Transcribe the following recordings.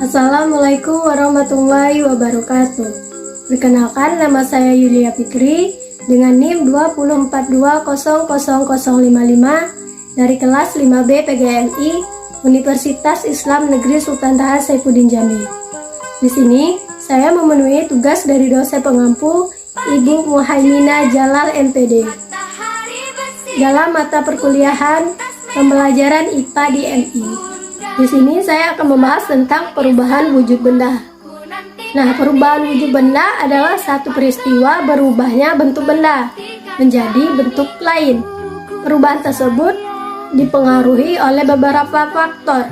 Assalamualaikum warahmatullahi wabarakatuh. Perkenalkan, nama saya Yulia Fikri dengan NIM 204200055 dari kelas 5B PGMI Universitas Islam Negeri Sultan Taha Saifuddin Jambi. Di sini saya memenuhi tugas dari dosen pengampu Ibu Muhaimina Jalal MPD dalam mata perkuliahan pembelajaran IPA di MI. Di sini saya akan membahas tentang perubahan wujud benda. Nah, perubahan wujud benda adalah satu peristiwa berubahnya bentuk benda menjadi bentuk lain. Perubahan tersebut dipengaruhi oleh beberapa faktor.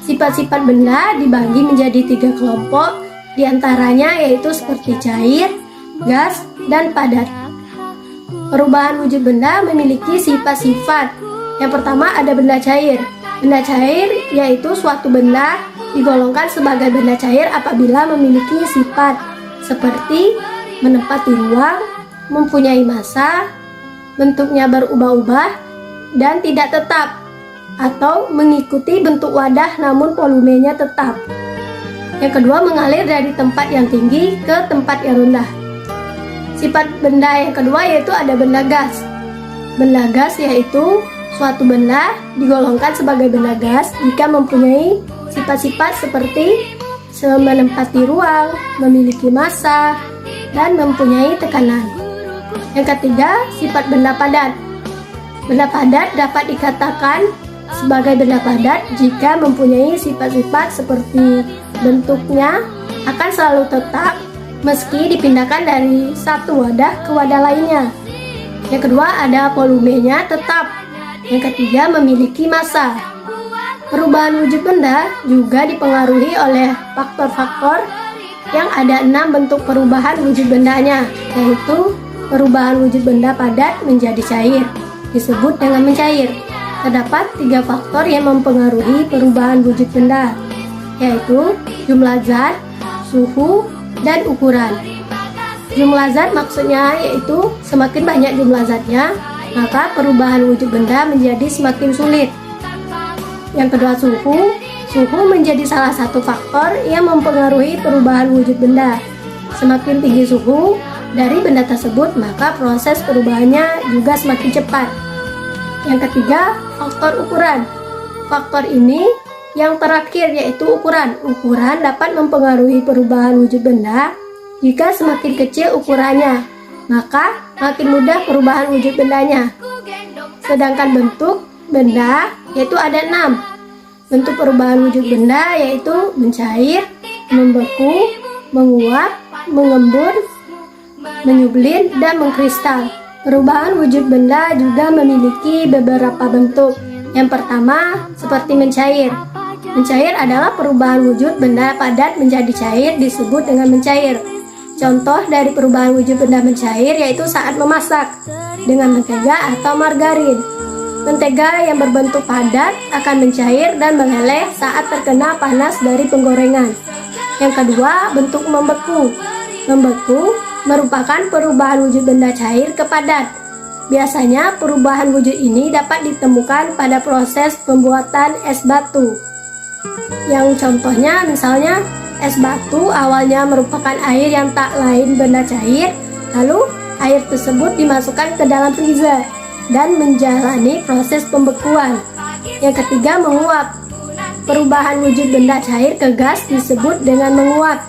Sifat-sifat benda dibagi menjadi 3 kelompok, diantaranya yaitu seperti cair, gas, dan padat. Perubahan wujud benda memiliki sifat-sifat. Yang pertama ada benda cair. Benda cair yaitu suatu benda digolongkan sebagai benda cair apabila memiliki sifat seperti menempati ruang, mempunyai massa, bentuknya berubah-ubah, dan tidak tetap, atau mengikuti bentuk wadah namun volumenya tetap. Yang kedua, mengalir dari tempat yang tinggi ke tempat yang rendah. Sifat benda yang kedua yaitu ada benda gas. Benda gas yaitu suatu benda digolongkan sebagai benda gas jika mempunyai sifat-sifat seperti menempati ruang, memiliki massa, dan mempunyai tekanan. Yang ketiga, sifat benda padat. Benda padat dapat dikatakan sebagai benda padat jika mempunyai sifat-sifat seperti bentuknya akan selalu tetap meski dipindahkan dari satu wadah ke wadah lainnya. Yang kedua, ada volumenya tetap. Yang ketiga, memiliki massa. Perubahan wujud benda juga dipengaruhi oleh faktor-faktor yang ada 6 bentuk perubahan wujud bendanya, yaitu perubahan wujud benda padat menjadi cair, disebut dengan mencair. Terdapat 3 faktor yang mempengaruhi perubahan wujud benda, yaitu jumlah zat, suhu, dan ukuran. Jumlah zat maksudnya yaitu semakin banyak jumlah zatnya, maka perubahan wujud benda menjadi semakin sulit. Yang kedua, suhu. Suhu menjadi salah satu faktor yang mempengaruhi perubahan wujud benda. Semakin tinggi suhu dari benda tersebut, maka proses perubahannya juga semakin cepat. Yang ketiga, faktor ukuran. Faktor ini yang terakhir yaitu ukuran. Ukuran dapat mempengaruhi perubahan wujud benda. Jika semakin kecil ukurannya, maka makin mudah perubahan wujud bendanya. Sedangkan bentuk benda yaitu ada 6. Bentuk perubahan wujud benda yaitu mencair, membeku, menguap, mengembun, menyublin, dan mengkristal. Perubahan wujud benda juga memiliki beberapa bentuk. Yang pertama, seperti mencair. Mencair adalah perubahan wujud benda padat menjadi cair, disebut dengan mencair. Contoh dari perubahan wujud benda mencair yaitu saat memasak dengan mentega atau margarin. Mentega yang berbentuk padat akan mencair dan meleleh saat terkena panas dari penggorengan. Yang kedua, bentuk membeku. Membeku merupakan perubahan wujud benda cair ke padat. Biasanya perubahan wujud ini dapat ditemukan pada proses pembuatan es batu. Yang contohnya misalnya es batu awalnya merupakan air yang tak lain benda cair, lalu air tersebut dimasukkan ke dalam freezer dan menjalani proses pembekuan. Yang ketiga, menguap. Perubahan wujud benda cair ke gas disebut dengan menguap.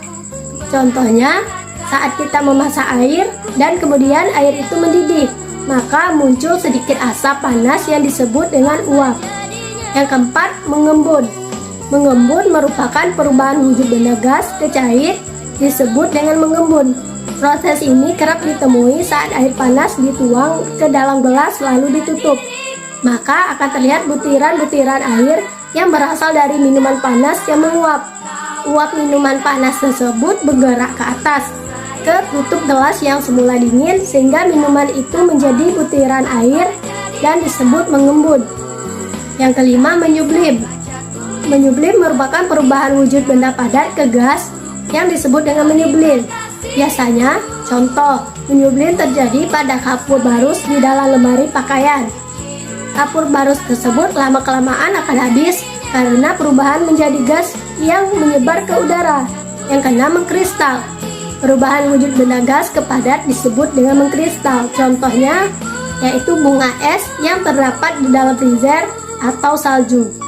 Contohnya, saat kita memasak air dan kemudian air itu mendidih, maka muncul sedikit asap panas yang disebut dengan uap. Yang keempat, mengembun. Mengembun merupakan perubahan wujud benda gas ke cair, disebut dengan mengembun. Proses ini kerap ditemui saat air panas dituang ke dalam gelas lalu ditutup. Maka akan terlihat butiran-butiran air yang berasal dari minuman panas yang menguap. Uap minuman panas tersebut bergerak ke atas, ke tutup gelas yang semula dingin sehingga minuman itu menjadi butiran air dan disebut mengembun. Yang kelima, menyublim. Menyublim merupakan perubahan wujud benda padat ke gas yang disebut dengan menyublim. Biasanya, contoh, menyublim terjadi pada kapur barus di dalam lemari pakaian. Kapur barus tersebut lama-kelamaan akan habis karena perubahan menjadi gas yang menyebar ke udara. Yang keenam, mengkristal. Perubahan wujud benda gas ke padat disebut dengan mengkristal. Contohnya yaitu bunga es yang terdapat di dalam freezer atau salju.